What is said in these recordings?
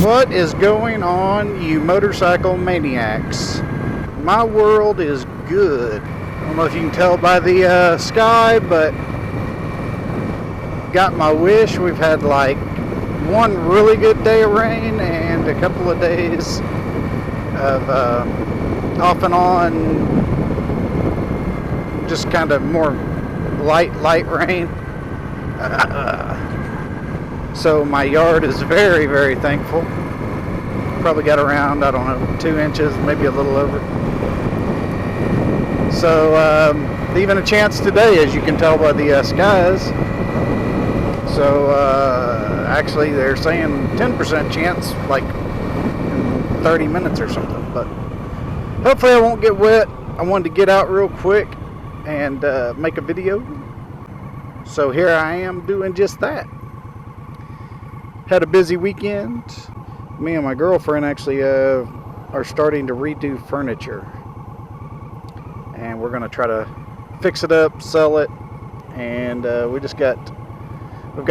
What is going on, you motorcycle maniacs? My world is good. I don't know if you can tell by the sky, but got my wish. We've had like one really good day of rain and a couple of days of off and on, just kind of more light rain. So my yard is very, very thankful. Probably got around, I don't know, 2 inches, maybe a little over. So even a chance today, as you can tell by the skies. So actually they're saying 10% chance, like in 30 minutes or something. But hopefully I won't get wet. I wanted to get out real quick and make a video. So here I am doing just that. Had a busy weekend. Me and my girlfriend actually are starting to redo furniture. And we're going to try to fix it up, sell it. And we've got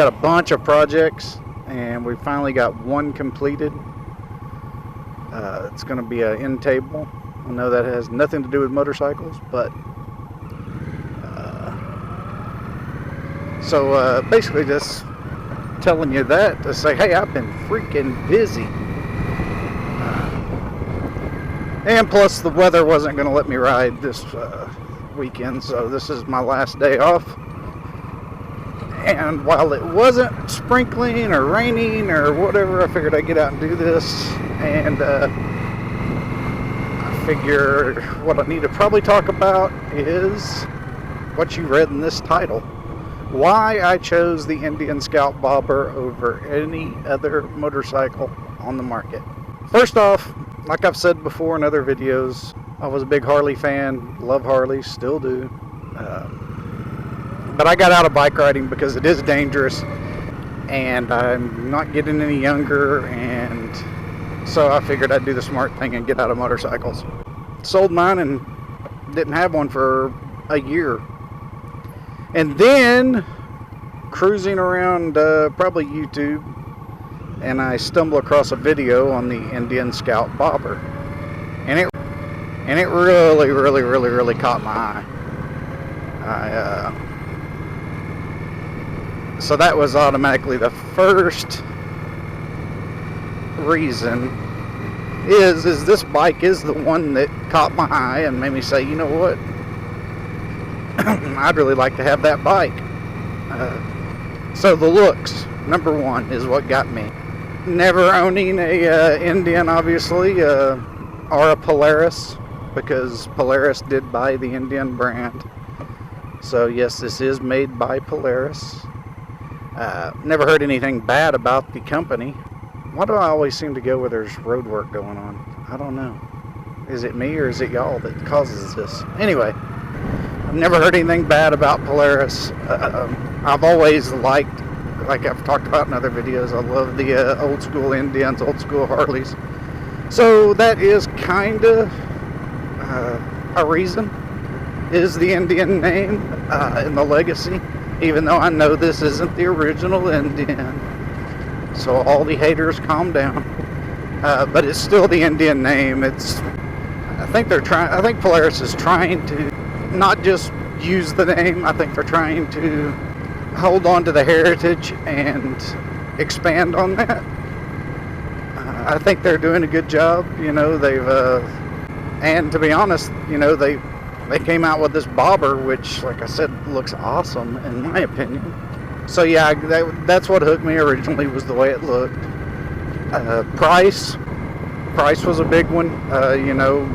a bunch of projects. And we finally got one completed. It's going to be an end table. I know that has nothing to do with motorcycles, but so basically just telling you that to say, hey, I've been freaking busy. And plus the weather wasn't going to let me ride this weekend, so this is my last day off. And while it wasn't sprinkling or raining or whatever, I figured I'd get out and do this. And I figure what I need to probably talk about is what you read in this title. Why I chose the Indian Scout Bobber over any other motorcycle on the market. First off, like I've said before in other videos, I was a big Harley fan, love Harleys, still do. But I got out of bike riding because it is dangerous and I'm not getting any younger, and so I figured I'd do the smart thing and get out of motorcycles. Sold mine and didn't have one for a year. And then cruising around probably YouTube, and I stumble across a video on the Indian Scout Bobber, and it really caught my eye. So that was automatically the first reason. Is this bike is the one that caught my eye and made me say, you know what? I'd really like to have that bike. So the looks, number one, is what got me. Never owning a Indian, obviously, or a Polaris, because Polaris did buy the Indian brand. So yes, this is made by Polaris. Never heard anything bad about the company. Why do I always seem to go where there's road work going on? I don't know. Is it me or is it y'all that causes this? Anyway. I've never heard anything bad about Polaris. I've always liked, like I've talked about in other videos, I love the old school Indians, old school Harleys. So that is kind of a reason, is the Indian name and the legacy, even though I know this isn't the original Indian. So all the haters calm down. But it's still the Indian name. I think Polaris is trying to not just use the name. I think they're trying to hold on to the heritage and expand on that. I think they're doing a good job. You know, they've and to be honest, you know, they came out with this bobber, which, like I said, looks awesome in my opinion. So yeah, that's what hooked me originally, was the way it looked. Price was a big one. You know,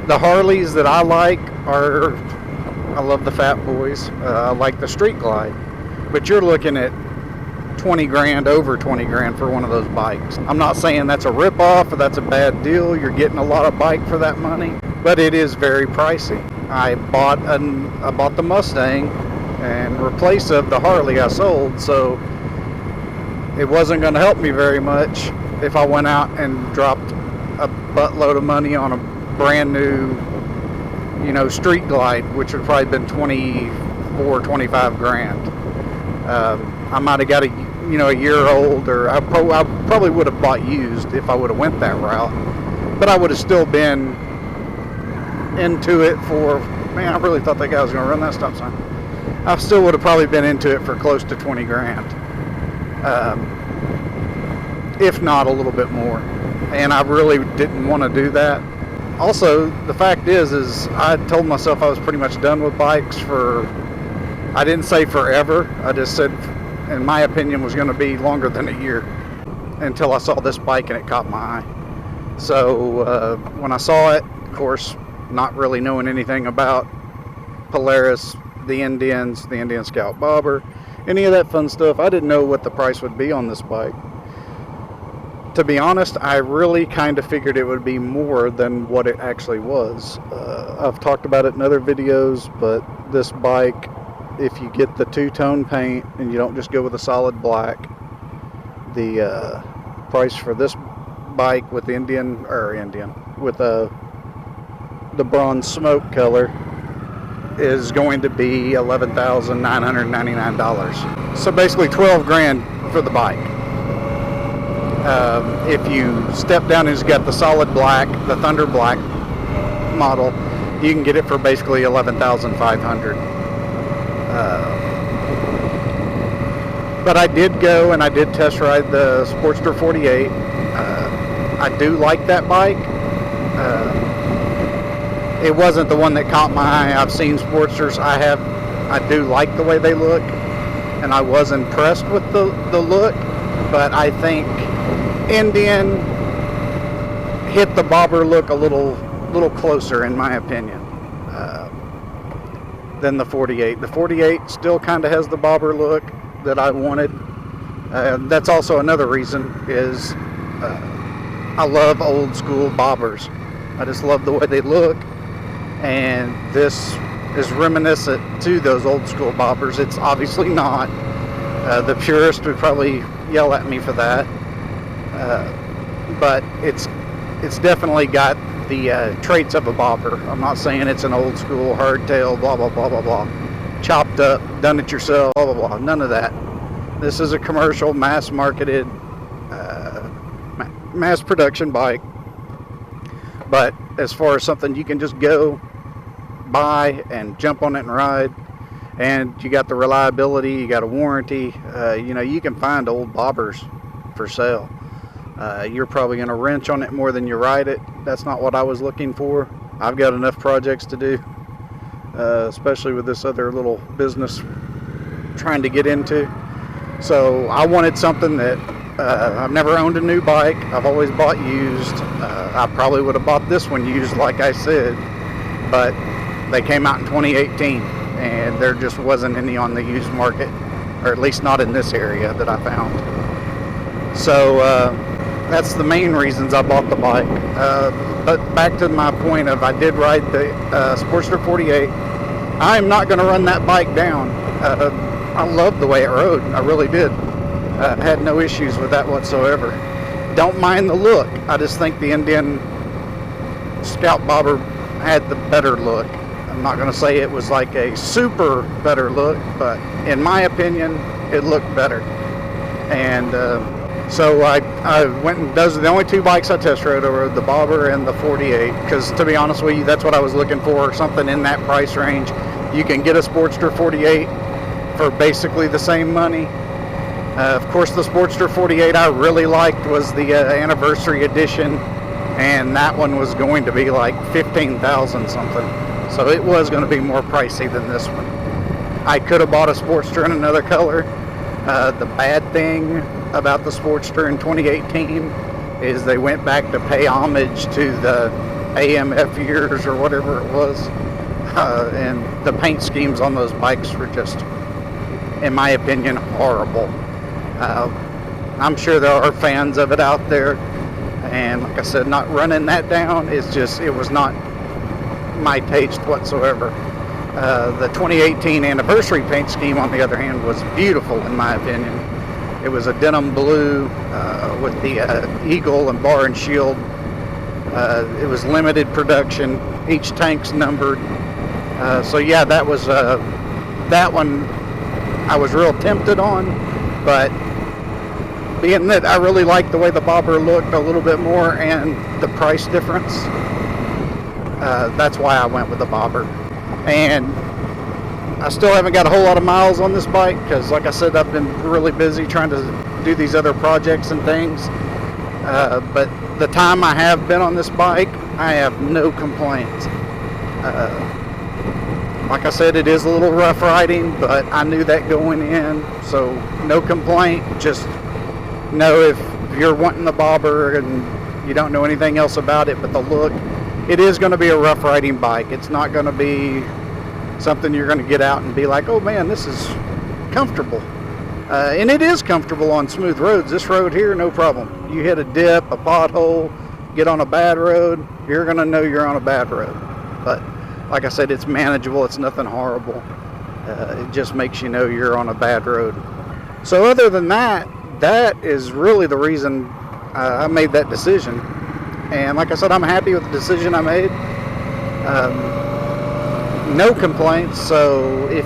the Harleys that I like I love the Fat Boys. I like the Street Glide. But you're looking at 20 grand, over 20 grand for one of those bikes. I'm not saying that's a rip-off or that's a bad deal. You're getting a lot of bike for that money, but it is very pricey. I bought the Mustang in replace of the Harley I sold, so it wasn't going to help me very much if I went out and dropped a buttload of money on a brand new Street Glide, which would probably been 24, 25 grand. I might have got a year old, or I probably would have bought used if I would have went that route. But I would have still been into it for, man, I really thought that guy was going to run that stop sign. I still would have probably been into it for close to 20 grand. If not a little bit more. And I really didn't want to do that. Also, the fact is I told myself I was pretty much done with bikes I didn't say forever. I just said, in my opinion, was going to be longer than a year, until I saw this bike and it caught my eye. So when I saw it, of course, not really knowing anything about Polaris, the Indian Scout Bobber, any of that fun stuff, I didn't know what the price would be on this bike. To be honest, I really kind of figured it would be more than what it actually was. I've talked about it in other videos, but this bike, if you get the two-tone paint and you don't just go with a solid black, the price for this bike with the with the bronze smoke color is going to be $11,999. So basically 12 grand for the bike. If you step down and it's got the solid black, the Thunder Black model, you can get it for basically $11,500. But I did go and I did test ride the Sportster 48. I do like that bike. It wasn't the one that caught my eye. I've seen Sportsters. I do like the way they look, and I was impressed with the look, but I think Indian hit the bobber look a little closer, in my opinion, than the 48. The 48 still kind of has the bobber look that I wanted. That's also another reason is I love old school bobbers. I just love the way they look, and this is reminiscent to those old school bobbers. It's obviously not. The purist would probably yell at me for that, but it's definitely got the traits of a bobber. I'm not saying it's an old school hardtail, blah blah blah blah blah, chopped up, done it yourself, blah blah blah. None of that. This is a commercial, mass marketed, mass production bike. But as far as something you can just go buy and jump on it and ride, and you got the reliability, you got a warranty, you can find old bobbers for sale. You're probably going to wrench on it more than you ride it. That's not what I was looking for. I've got enough projects to do, especially with this other little business trying to get into. So I wanted something that I've never owned a new bike. I've always bought used. I probably would have bought this one used, like I said, but they came out in 2018 and there just wasn't any on the used market, or at least not in this area that I found. So that's the main reasons I bought the bike. But back to my point of, I did ride the Sportster 48. I'm not going to run that bike down. I loved the way it rode. I really did. Had no issues with that whatsoever. Don't mind the look. I just think the Indian Scout Bobber had the better look. I'm not going to say it was like a super better look, but in my opinion, it looked better. And so I went and those are the only two bikes I test rode, over the Bobber and the 48, because to be honest with you, that's what I was looking for, something in that price range. You can get a Sportster 48 for basically the same money. Of course, the Sportster 48 I really liked was the anniversary edition, and that one was going to be like $15,000 something. So it was going to be more pricey than this one. I could have bought a Sportster in another color. The bad thing about the Sportster in 2018 is they went back to pay homage to the AMF years or whatever it was, and the paint schemes on those bikes were just, in my opinion, horrible. I'm sure there are fans of it out there, and like I said, not running that down is just, it was not my taste whatsoever. The 2018 anniversary paint scheme, on the other hand, was beautiful in my opinion. It was a denim blue with the eagle and bar and shield It was limited production. Each tank's numbered. So yeah, that was that one I was real tempted on, but being that I really liked the way the bobber looked a little bit more and the price difference, that's why I went with the bobber. And I still haven't got a whole lot of miles on this bike because, like I said, I've been really busy trying to do these other projects and things. But the time I have been on this bike, I have no complaints. Like I said, it is a little rough riding, but I knew that going in, so no complaint. Just know if you're wanting the bobber and you don't know anything else about it but the look, it is going to be a rough riding bike. It's not going to be something you're going to get out and be like, oh man, this is comfortable. And it is comfortable on smooth roads. This road here, no problem. You hit a dip, a pothole, get on a bad road, you're going to know you're on a bad road. But like I said, it's manageable. It's nothing horrible. It just makes you know you're on a bad road. So other than that, that is really the reason I made that decision. And like I said, I'm happy with the decision I made. No complaints. So if,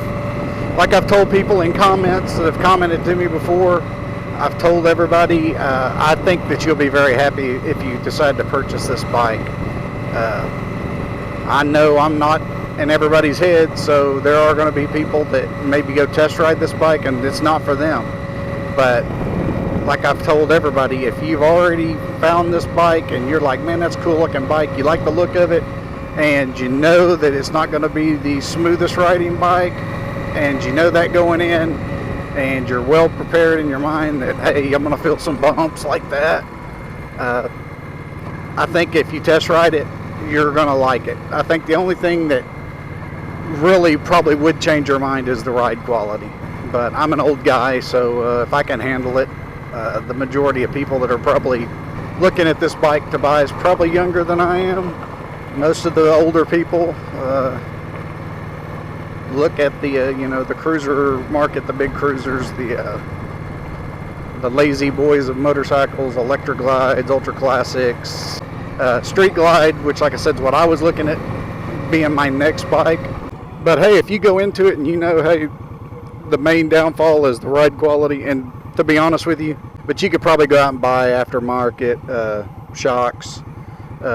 like I've told people in comments that have commented to me before, I've told everybody, I think that you'll be very happy if you decide to purchase this bike. I know I'm not in everybody's head, so there are going to be people that maybe go test ride this bike and it's not for them. But like I've told everybody, if you've already found this bike and you're like, man, that's a cool looking bike, you like the look of it, and you know that it's not going to be the smoothest riding bike, and you know that going in, and you're well prepared in your mind that, hey, I'm going to feel some bumps like that, I think if you test ride it, you're going to like it. I think the only thing that really probably would change your mind is the ride quality. But I'm an old guy, so if I can handle it, the majority of people that are probably looking at this bike to buy is probably younger than I am. Most of the older people look at the the cruiser market, the big cruisers, the lazy boys of motorcycles, Electra Glides, Ultra Classics, Street Glide, which like I said is what I was looking at being my next bike. But hey, if you go into it and you know, hey, the main downfall is the ride quality, and to be honest with you, but you could probably go out and buy aftermarket shocks,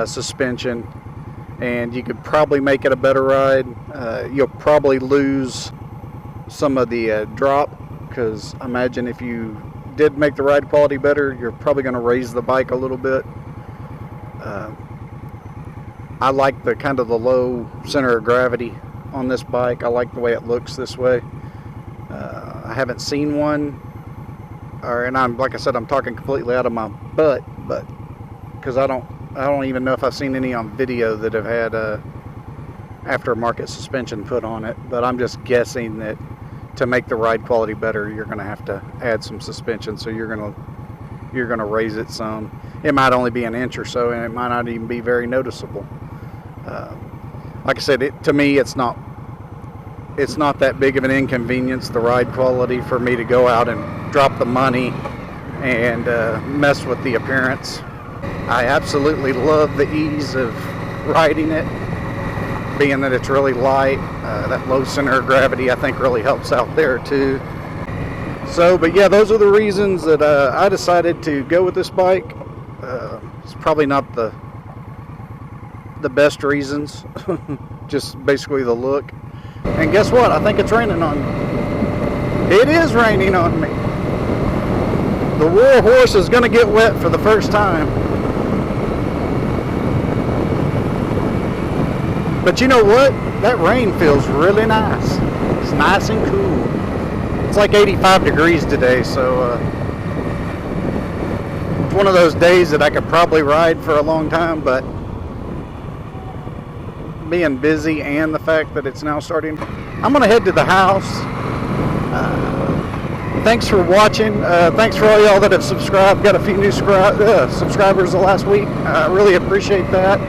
suspension, and you could probably make it a better ride. You'll probably lose some of the drop, because imagine if you did make the ride quality better, you're probably going to raise the bike a little bit. I like the kind of the low center of gravity on this bike. I like the way it looks this way. I haven't seen one, and I'm, like I said, I'm talking completely out of my butt, but because I don't even know if I've seen any on video that have had aftermarket suspension put on it. But I'm just guessing that to make the ride quality better, you're going to have to add some suspension, so you're going to raise it some. It might only be an inch or so, and it might not even be very noticeable. Like I said, to me, it's not that big of an inconvenience, the ride quality, for me to go out and drop the money and mess with the appearance. I absolutely love the ease of riding it, being that it's really light. That low center of gravity, I think, really helps out there too. So, but yeah, those are the reasons that I decided to go with this bike. It's probably not the best reasons, just basically the look. And guess what? I think it's raining on me. It is raining on me. The war horse is going to get wet for the first time. But you know what? That rain feels really nice. It's nice and cool. It's like 85 degrees today, so it's one of those days that I could probably ride for a long time, but being busy and the fact that it's now starting, I'm going to head to the house. Thanks for watching. Thanks for all y'all that have subscribed. Got a few new subscribers the last week. I really appreciate that.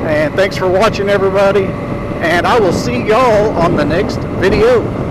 And thanks for watching, everybody. And I will see y'all on the next video.